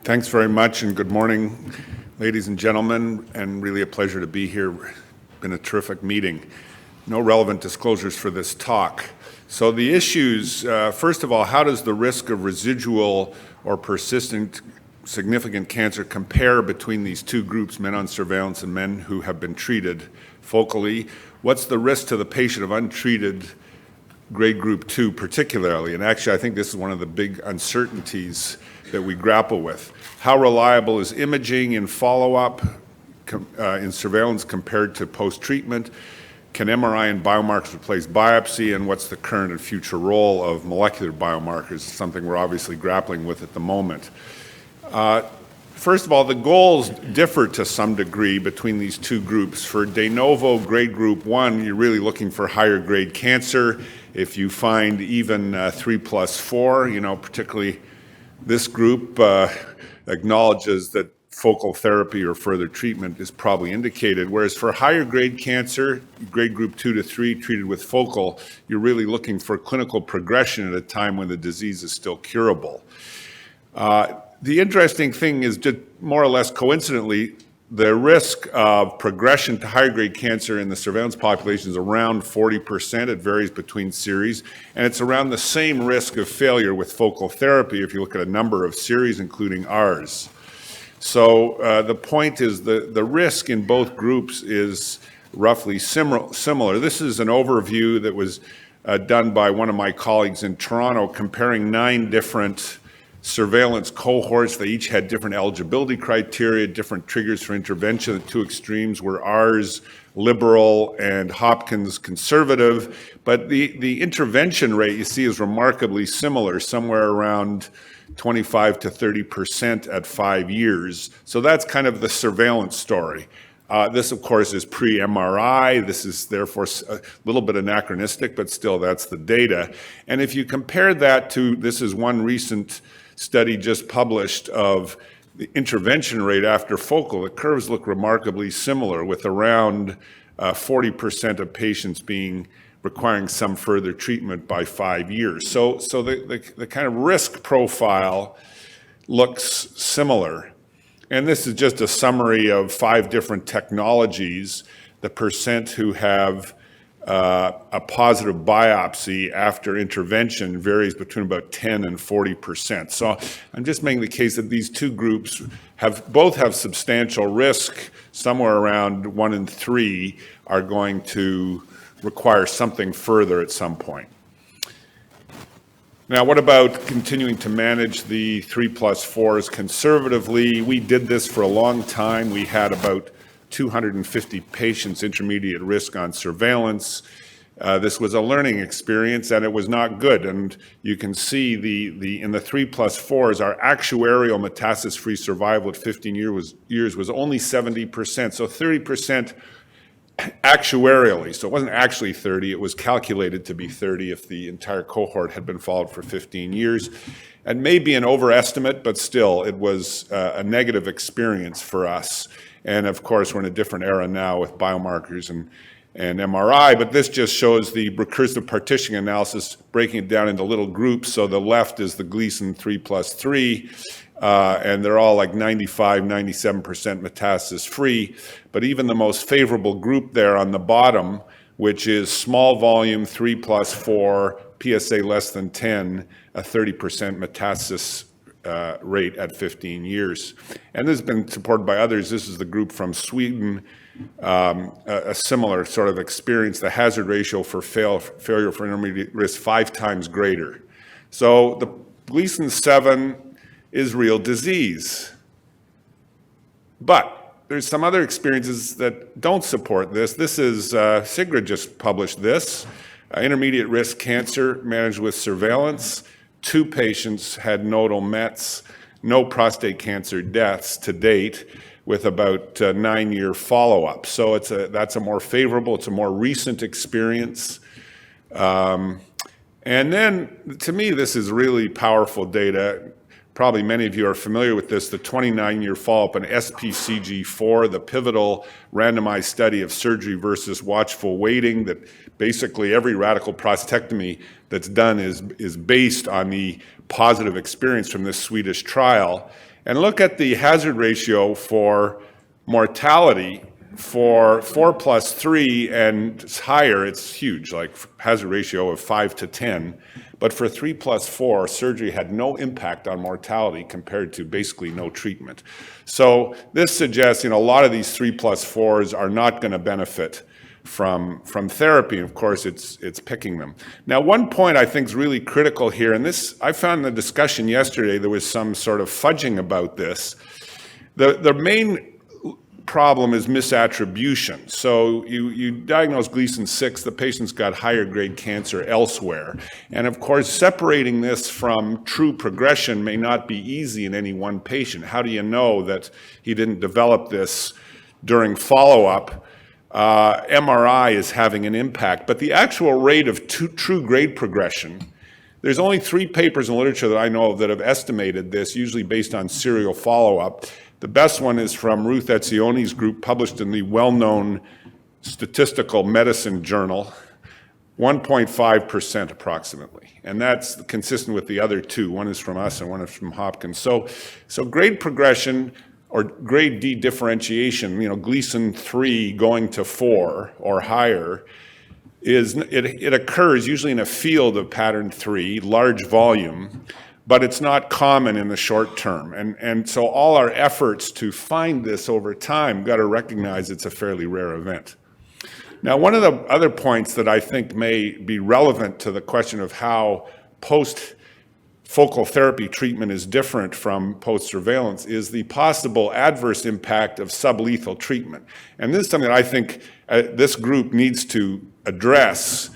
Thanks very much, and good morning, ladies and gentlemen, and really a pleasure to be here. Been a terrific meeting. No relevant disclosures for this talk. So the issues, first of all, how does the risk of residual or persistent significant cancer compare between these two groups, men on surveillance and men who have been treated focally? What's the risk to the patient of untreated grade group 2 particularly? And actually, I think this is one of the big uncertainties that we grapple with. How reliable is imaging in follow-up in surveillance compared to post-treatment? Can MRI and biomarkers replace biopsy? And what's the current and future role of molecular biomarkers? Something we're obviously grappling with at the moment. First of all, the goals differ to some degree between these two groups. For de novo grade group 1, you're really looking for higher grade cancer. If you find even 3+4, particularly this group acknowledges that focal therapy or further treatment is probably indicated, whereas for higher grade cancer, grade group 2 to 3 treated with focal, you're really looking for clinical progression at a time when the disease is still curable. The interesting thing is, just more or less coincidentally, the risk of progression to higher grade cancer in the surveillance population is around 40%. It varies between series, and it's around the same risk of failure with focal therapy if you look at a number of series, including ours. So the point is the risk in both groups is roughly similar. This is an overview that was done by one of my colleagues in Toronto, comparing 9 different surveillance cohorts. They each had different eligibility criteria, different triggers for intervention. The two extremes were ours, liberal, and Hopkins, conservative. But the intervention rate you see is remarkably similar, somewhere around 25 to 30% at 5 years. So that's kind of the surveillance story. This, of course, is pre-MRI. This is therefore a little bit anachronistic, but still that's the data. And if you compare that to, this is one recent study just published of the intervention rate after focal, the curves look remarkably similar, with around 40% of patients requiring some further treatment by 5 years. So the kind of risk profile looks similar. And this is just a summary of 5 different technologies. The percent who have a positive biopsy after intervention varies between about 10 and 40%. So I'm just making the case that these two groups both have substantial risk. Somewhere around 1 in 3 are going to require something further at some point. Now, what about continuing to manage the 3+4s conservatively? We did this for a long time. We had about 250 patients intermediate risk on surveillance. This was a learning experience, and it was not good. And you can see in the 3+4s, our actuarial metastasis-free survival at 15 years was only 70%, so 30% actuarially. So it wasn't actually 30, it was calculated to be 30 if the entire cohort had been followed for 15 years. And maybe an overestimate, but still, it was a negative experience for us. And of course, we're in a different era now with biomarkers and MRI, but this just shows the recursive partitioning analysis, breaking it down into little groups. So the left is the Gleason 3+3, and they're all like 95, 97% metastasis-free. But even the most favorable group there on the bottom, which is small volume 3+4, PSA less than 10, a 30% metastasis rate at 15 years. And this has been supported by others. This is the group from Sweden, a similar sort of experience. The hazard ratio for failure for intermediate risk 5 times greater. So the Gleason 7 is real disease. But there's some other experiences that don't support this. This is, Sigrid just published this, intermediate risk cancer managed with surveillance. 2 patients had nodal mets, no prostate cancer deaths to date, with about 9-year follow-up. So that's a more favorable, it's a more recent experience. And then, to me, this is really powerful data. Probably many of you are familiar with this, the 29-year follow-up in SPCG4, the pivotal randomized study of surgery versus watchful waiting, that basically every radical prostatectomy that's done is based on the positive experience from this Swedish trial. and look at the hazard ratio for mortality for 4+3 and higher, it's huge, like hazard ratio of 5 to 10. But for 3+4, surgery had no impact on mortality compared to basically no treatment. So this suggests, a lot of these 3+4s are not going to benefit from therapy. And of course, it's picking them. Now, one point I think is really critical here, and this I found in the discussion yesterday, there was some sort of fudging about this. The main problem is misattribution. So you diagnose Gleason 6, the patient's got higher grade cancer elsewhere. And of course, separating this from true progression may not be easy in any one patient. How do you know that he didn't develop this during follow-up? MRI is having an impact, but the actual rate of true grade progression, there's only 3 papers in literature that I know of that have estimated this, usually based on serial follow-up. The best one is from Ruth Etzione's group, published in the well-known Statistical Medicine Journal, 1.5% approximately. And that's consistent with the other 2. One is from us and one is from Hopkins. So grade progression or grade D differentiation, Gleason 3 going to 4 or higher, it occurs usually in a field of pattern 3, large volume, but it's not common in the short term. And so all our efforts to find this over time got to recognize it's a fairly rare event. Now, one of the other points that I think may be relevant to the question of how post-focal therapy treatment is different from post-surveillance is the possible adverse impact of sublethal treatment. And this is something that I think this group needs to address.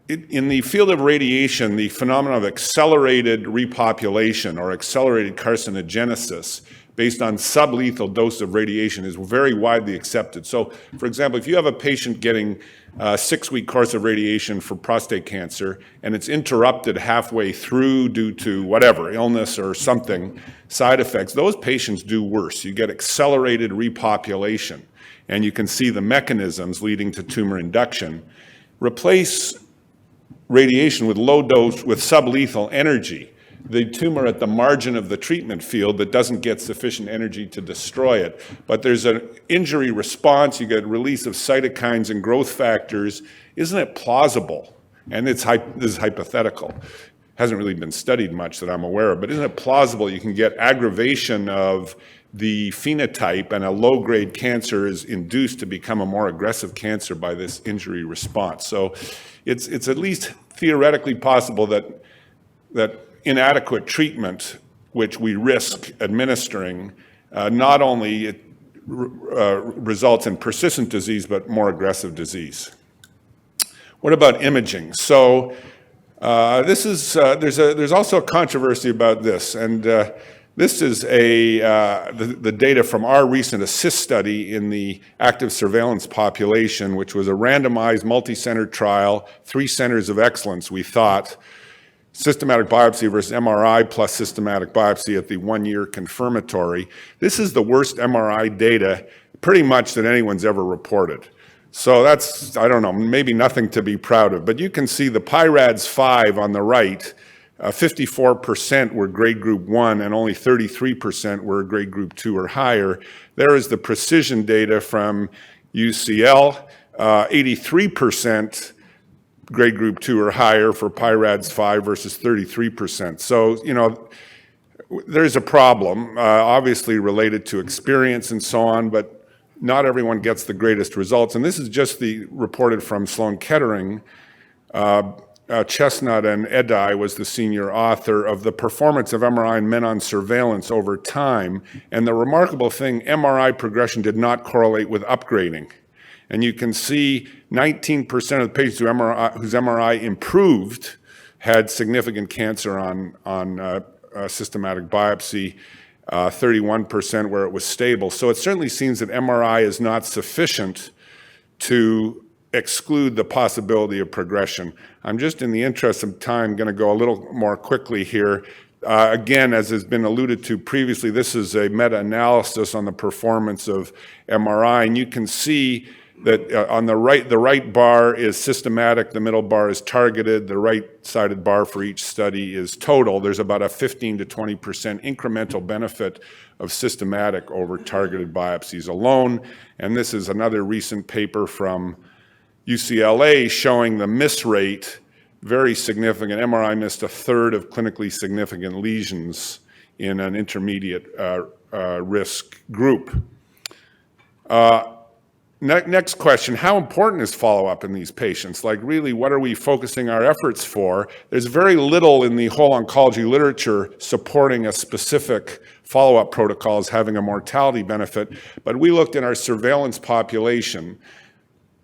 In the field of radiation, the phenomenon of accelerated repopulation or accelerated carcinogenesis based on sublethal dose of radiation is very widely accepted. So, for example, if you have a patient getting a 6-week course of radiation for prostate cancer and it's interrupted halfway through due to whatever, illness or something, side effects, those patients do worse. You get accelerated repopulation, and you can see the mechanisms leading to tumor induction. Replace radiation with low dose, with sublethal energy, the tumor at the margin of the treatment field that doesn't get sufficient energy to destroy it. But there's an injury response, you get release of cytokines and growth factors. Isn't it plausible? And this is hypothetical. Hasn't really been studied much that I'm aware of, but isn't it plausible you can get aggravation of the phenotype and a low-grade cancer is induced to become a more aggressive cancer by this injury response? So it's at least theoretically possible that inadequate treatment, which we risk administering, not only results in persistent disease, but more aggressive disease. What about imaging? So there's also a controversy about this, and this is the data from our recent ASSIST study in the active surveillance population, which was a randomized multi-center trial, 3 centers of excellence, we thought, systematic biopsy versus MRI plus systematic biopsy at the 1-year confirmatory. This is the worst MRI data pretty much that anyone's ever reported. So that's, I don't know, maybe nothing to be proud of, but you can see the PIRADS 5 on the right, 54% were grade group 1 and only 33% were grade group 2 or higher. There is the precision data from UCL, 83% grade group 2 or higher for PIRADS 5 versus 33%. So, there's a problem, obviously related to experience and so on, but not everyone gets the greatest results. And this is just reported from Sloan Kettering. Chestnut and Edai was the senior author of the performance of MRI in men on surveillance over time. And the remarkable thing, MRI progression did not correlate with upgrading. And you can see 19% of the patients whose MRI improved had significant cancer on systematic biopsy, 31% where it was stable. So it certainly seems that MRI is not sufficient to exclude the possibility of progression. I'm just, in the interest of time, going to go a little more quickly here. Again, as has been alluded to previously, this is a meta-analysis on the performance of MRI, and you can see that on the right bar is systematic, the middle bar is targeted, the right-sided bar for each study is total. There's about a 15 to 20% incremental benefit of systematic over targeted biopsies alone. And this is another recent paper from UCLA showing the miss rate, very significant. MRI missed a third of clinically significant lesions in an intermediate risk group. Next question, how important is follow-up in these patients? Like really, what are we focusing our efforts for? There's very little in the whole oncology literature supporting a specific follow-up protocol as having a mortality benefit, but we looked in our surveillance population.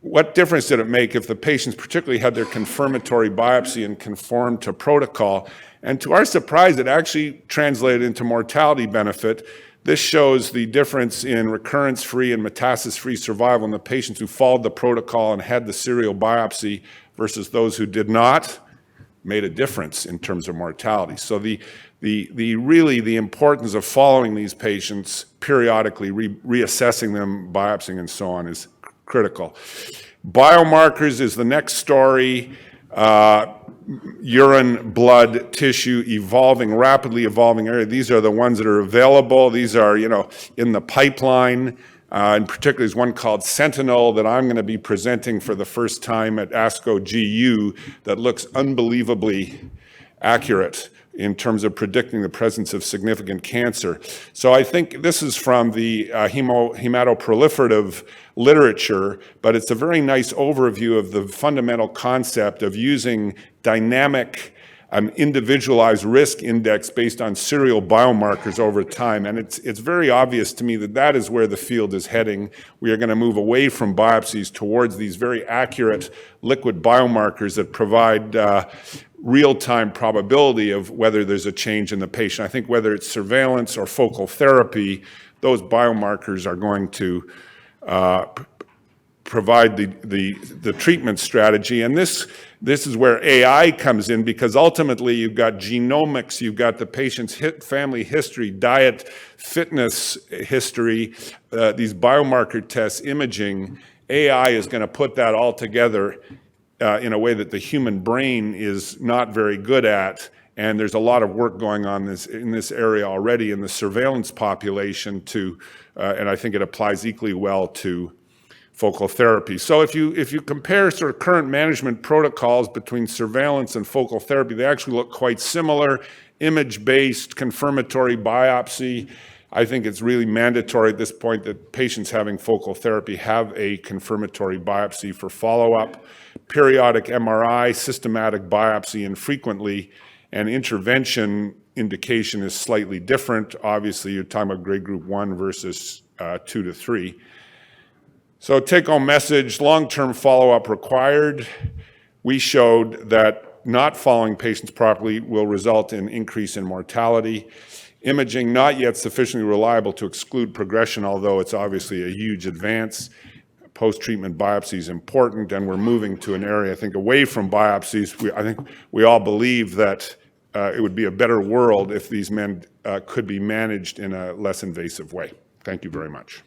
What difference did it make if the patients particularly had their confirmatory biopsy and conformed to protocol? And to our surprise, it actually translated into mortality benefit. This shows the difference in recurrence-free and metastasis-free survival in the patients who followed the protocol and had the serial biopsy versus those who did not, made a difference in terms of mortality. So really the importance of following these patients periodically, reassessing them, biopsying and so on is critical. Biomarkers is the next story. Urine, blood, tissue, rapidly evolving area. These are the ones that are available. These are, in the pipeline. And particularly there's one called Sentinel that I'm going to be presenting for the first time at ASCO GU that looks unbelievably accurate in terms of predicting the presence of significant cancer. So I think this is from the hematoproliferative literature, but it's a very nice overview of the fundamental concept of using dynamic individualized risk index based on serial biomarkers over time. And it's very obvious to me that that is where the field is heading. We are going to move away from biopsies towards these very accurate liquid biomarkers that provide real-time probability of whether there's a change in the patient. I think whether it's surveillance or focal therapy, those biomarkers are going to provide the treatment strategy. And this is where AI comes in, because ultimately you've got genomics, you've got the patient's family history, diet, fitness history, these biomarker tests, imaging. AI is going to put that all together in a way that the human brain is not very good at. And there's a lot of work going on in this area already in the surveillance population and I think it applies equally well to focal therapy. So if you compare sort of current management protocols between surveillance and focal therapy, they actually look quite similar. Image-based confirmatory biopsy. I think it's really mandatory at this point that patients having focal therapy have a confirmatory biopsy for follow-up. Periodic MRI, systematic biopsy infrequently, and intervention indication is slightly different. Obviously, you're talking about grade group 1 versus 2 to 3. So take-home message, long-term follow-up required. We showed that not following patients properly will result in increase in mortality. Imaging not yet sufficiently reliable to exclude progression, although it's obviously a huge advance. Post-treatment biopsy is important, and we're moving to an area, I think, away from biopsies. I think we all believe that it would be a better world if these men could be managed in a less invasive way. Thank you very much.